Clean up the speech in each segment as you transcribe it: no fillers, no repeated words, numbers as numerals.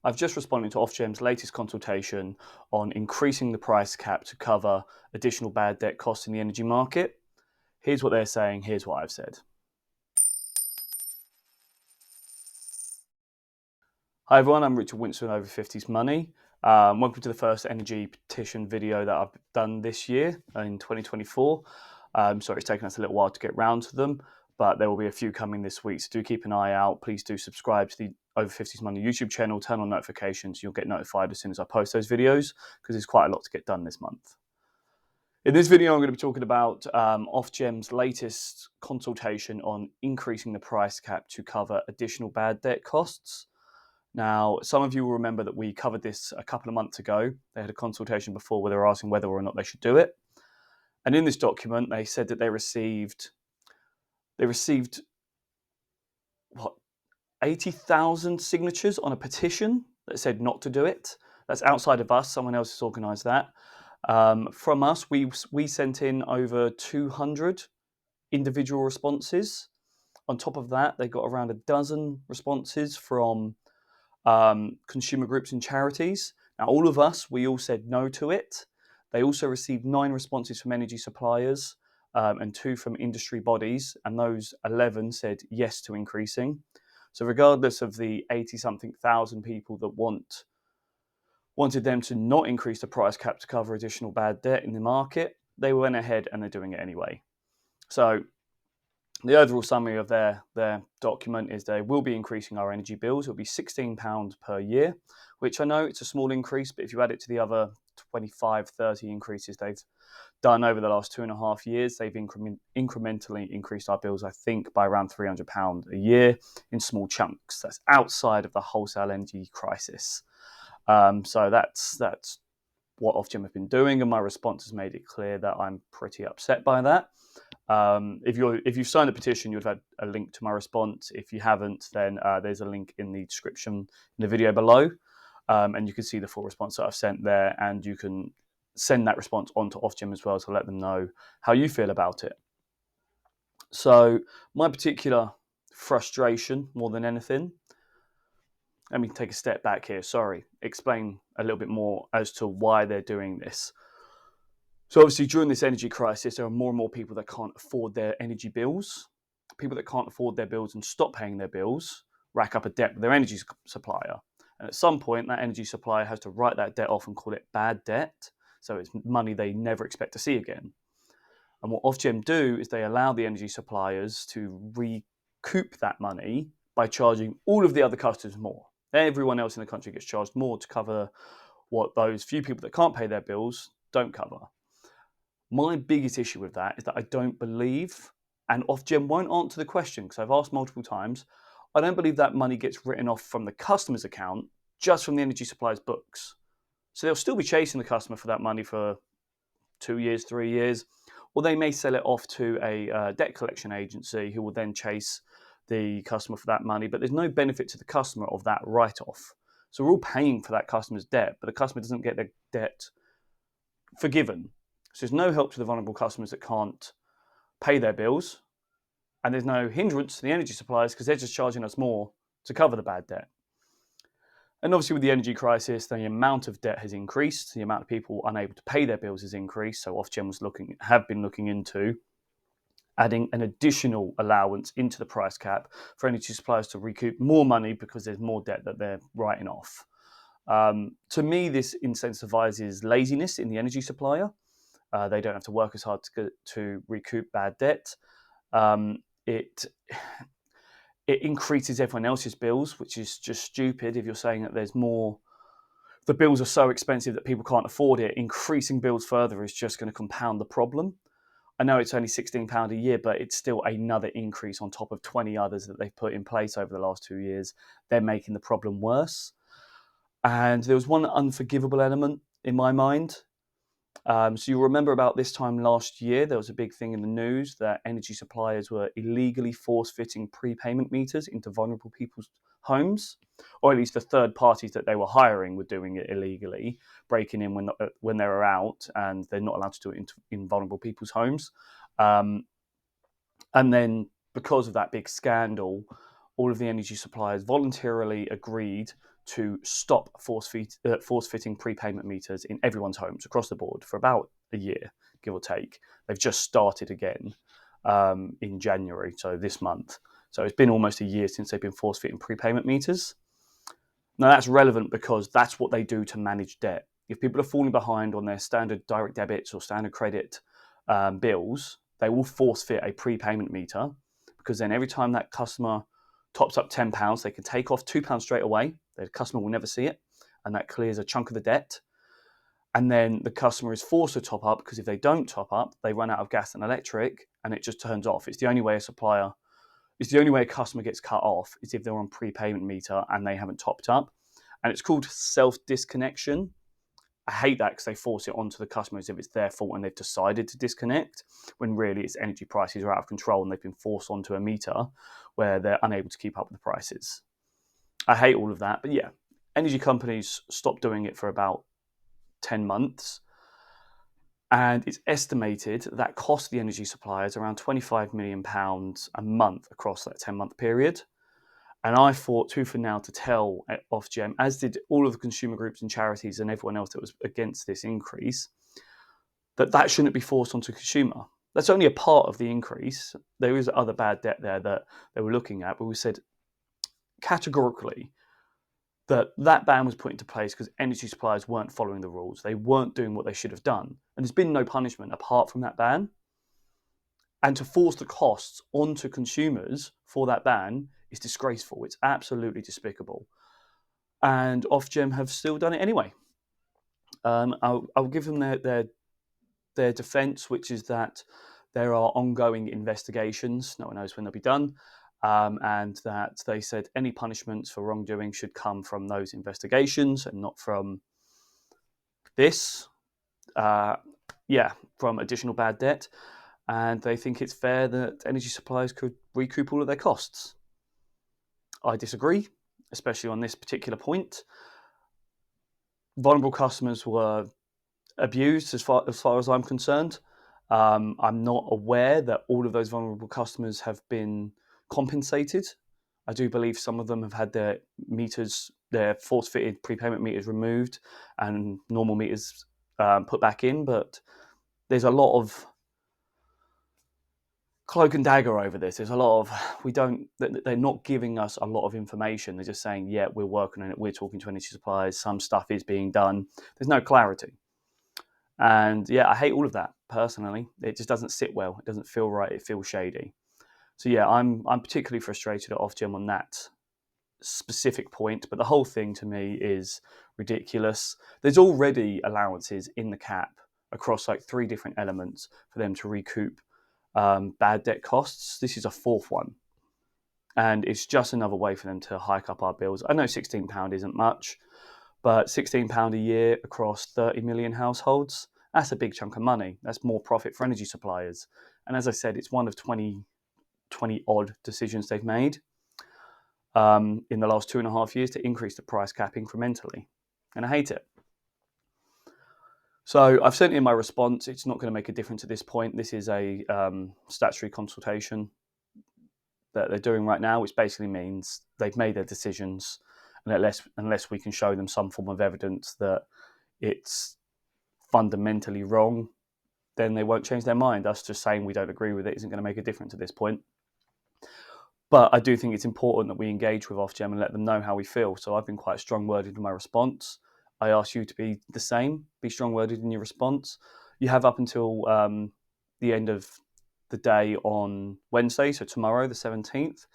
I've just responded to Ofgem's latest consultation on increasing the price cap to cover additional bad debt costs in the energy market. Here's what they're saying, here's what I've said. Hi everyone, I'm Richard Winston, Over 50s Money. Welcome to the first energy petition video that I've done this year in 2024. Sorry, it's taken us a little while to get round to them, but there will be a few coming this week, so do keep an eye out. Please do subscribe to the Over 50s Money YouTube channel, turn on notifications, you'll get notified as soon as I post those videos, because there's quite a lot to get done this month. In this video, I'm going to be talking about Ofgem's latest consultation on increasing the price cap to cover additional bad debt costs. Now, some of you will remember that we covered this a couple of months ago. They had a consultation before where they were asking whether or not they should do it. And in this document, they said that they received 80,000 signatures on a petition that said not to do it. That's outside of us. Someone else has organised that. From us, we sent in over 200 individual responses. On top of that, they got around a dozen responses from consumer groups and charities. Now, all of us, we all said no to it. They also received 9 responses from energy suppliers and 2 from industry bodies, and those 11 said yes to increasing. So regardless of the 80-something thousand people that wanted them to not increase the price cap to cover additional bad debt in the market, they went ahead and they're doing it anyway. So the overall summary of their document is they will be increasing our energy bills. It'll be £16 per year, which I know it's a small increase, but if you add it to the other 25, 30 increases they've done over the last 2.5 years, they've incrementally increased our bills, I think, by around £300 a year in small chunks. That's outside of the wholesale energy crisis. So that's what Ofgem have been doing, and my response has made it clear that I'm pretty upset by that. If you've signed a petition, you'd have had a link to my response. If you haven't, then there's a link in the description in the video below, and you can see the full response that I've sent there, and you can send that response on to Ofgem as well to let them know how you feel about it. So my particular frustration, more than anything, let me take a step back here, explain a little bit more as to why they're doing this. So obviously during this energy crisis, there are more and more people that can't afford their energy bills. People that can't afford their bills and stop paying their bills rack up a debt with their energy supplier. And at some point, that energy supplier has to write that debt off and call it bad debt. So it's money they never expect to see again. And what Ofgem do is they allow the energy suppliers to recoup that money by charging all of the other customers more. Everyone else in the country gets charged more to cover what those few people that can't pay their bills don't cover. My biggest issue with that is that I don't believe, and Ofgem won't answer the question because I've asked multiple times, I don't believe that money gets written off from the customer's account, just from the energy supplier's books. So they'll still be chasing the customer for that money for 2 years, 3 years, or they may sell it off to a debt collection agency who will then chase the customer for that money, but there's no benefit to the customer of that write-off. So we're all paying for that customer's debt, but the customer doesn't get their debt forgiven. So there's no help to the vulnerable customers that can't pay their bills, and there's no hindrance to the energy suppliers because they're just charging us more to cover the bad debt. And obviously with the energy crisis, the amount of debt has increased, the amount of people unable to pay their bills has increased, so Ofgem have been looking into adding an additional allowance into the price cap for energy suppliers to recoup more money because there's more debt that they're writing off. To me, this incentivizes laziness in the energy supplier. They don't have to work as hard to recoup bad debt. It increases everyone else's bills, which is just stupid. If you're saying that the bills are so expensive that people can't afford it, increasing bills further is just going to compound the problem. I know it's only £16 a year, but it's still another increase on top of 20 others that they've put in place over the last 2 years. They're making the problem worse. And there was one unforgivable element in my mind. So you'll remember about this time last year, there was a big thing in the news that energy suppliers were illegally force-fitting prepayment meters into vulnerable people's homes, or at least the third parties that they were hiring were doing it illegally, breaking in when they were out, and they're not allowed to do it in vulnerable people's homes. And then because of that big scandal, all of the energy suppliers voluntarily agreed to stop force-fitting prepayment meters in everyone's homes across the board for about a year, give or take. They've just started again in January, so this month. So it's been almost a year since they've been force-fitting prepayment meters. Now that's relevant because that's what they do to manage debt. If people are falling behind on their standard direct debits or standard credit bills, they will force-fit a prepayment meter, because then every time that customer tops up £10, they can take off £2 straight away. The customer will never see it, and that clears a chunk of the debt. And then the customer is forced to top up, because if they don't top up, they run out of gas and electric, and it just turns off. It's the only way a customer gets cut off is if they're on prepayment meter and they haven't topped up. And it's called self-disconnection. I hate that because they force it onto the customer as if it's their fault and they've decided to disconnect, when really it's energy prices are out of control and they've been forced onto a meter where they're unable to keep up with the prices. I hate all of that. But yeah, energy companies stopped doing it for about 10 months. And it's estimated that cost the energy suppliers around £25 million a month across that 10-month period. And I fought tooth and nail to tell Ofgem, as did all of the consumer groups and charities and everyone else that was against this increase, that shouldn't be forced onto consumer. That's only a part of the increase. There is other bad debt there that they were looking at, but we said categorically that ban was put into place because energy suppliers weren't following the rules. They weren't doing what they should have done. And there's been no punishment apart from that ban. And to force the costs onto consumers for that ban is disgraceful. It's absolutely despicable. And Ofgem have still done it anyway. I'll give them their defence, which is that there are ongoing investigations. No one knows when they'll be done. And that they said any punishments for wrongdoing should come from those investigations and not from this. From additional bad debt. And they think it's fair that energy suppliers could recoup all of their costs. I disagree, especially on this particular point. Vulnerable customers were abused as far as I'm concerned. I'm not aware that all of those vulnerable customers have been compensated. I do believe some of them have had their force-fitted prepayment meters removed and normal meters put back in, but there's a lot of cloak and dagger over this. There's a lot of, they're not giving us a lot of information. They're just saying, yeah, we're working on it. We're talking to energy suppliers. Some stuff is being done. There's no clarity. And yeah, I hate all of that personally. It just doesn't sit well. It doesn't feel right. It feels shady. So yeah, I'm particularly frustrated at Ofgem on that specific point, but the whole thing to me is ridiculous. There's already allowances in the cap across like 3 different elements for them to recoup bad debt costs. This is a 4th one, and it's just another way for them to hike up our bills. I know £16 isn't much, but £16 a year across 30 million households, that's a big chunk of money. That's more profit for energy suppliers. And as I said, it's one of 20 odd decisions they've made in the last 2.5 years to increase the price cap incrementally, and I hate it. So I've sent in my response. It's not going to make a difference at this point. This is a statutory consultation that they're doing right now, which basically means they've made their decisions, and unless we can show them some form of evidence that it's fundamentally wrong, then they won't change their mind. Us just saying we don't agree with it isn't going to make a difference at this point. But I do think it's important that we engage with Ofgem and let them know how we feel. So I've been quite strong-worded in my response. I ask you to be the same, be strong-worded in your response. You have up until the end of the day on Wednesday, so tomorrow, the 17th.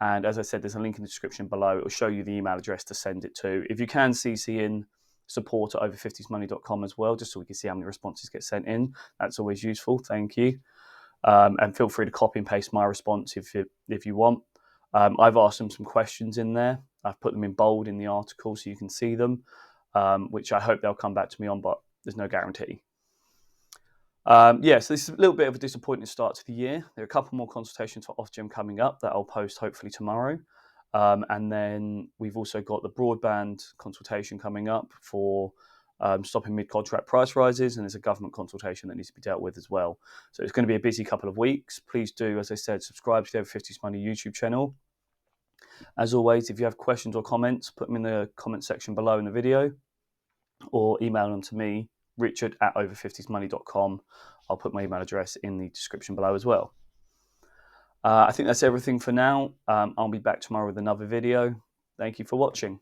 And as I said, there's a link in the description below. It will show you the email address to send it to. If you can CC in support at over50smoney.com as well, just so we can see how many responses get sent in. That's always useful. Thank you. And feel free to copy and paste my response if you want. I've asked them some questions in there. I've put them in bold in the article so you can see them, which I hope they'll come back to me on, but there's no guarantee. So this is a little bit of a disappointing start to the year. There are a couple more consultations for Ofgem coming up that I'll post hopefully tomorrow. And then we've also got the broadband consultation coming up for stopping mid-contract price rises, and there's a government consultation that needs to be dealt with as well. So it's going to be a busy couple of weeks. Please do, as I said, subscribe to the Over 50s Money YouTube channel. As always, if you have questions or comments, put them in the comment section below in the video, or email them to me, richard@over50smoney.com. I'll put my email address in the description below as well. I think that's everything for now. I'll be back tomorrow with another video. Thank you for watching.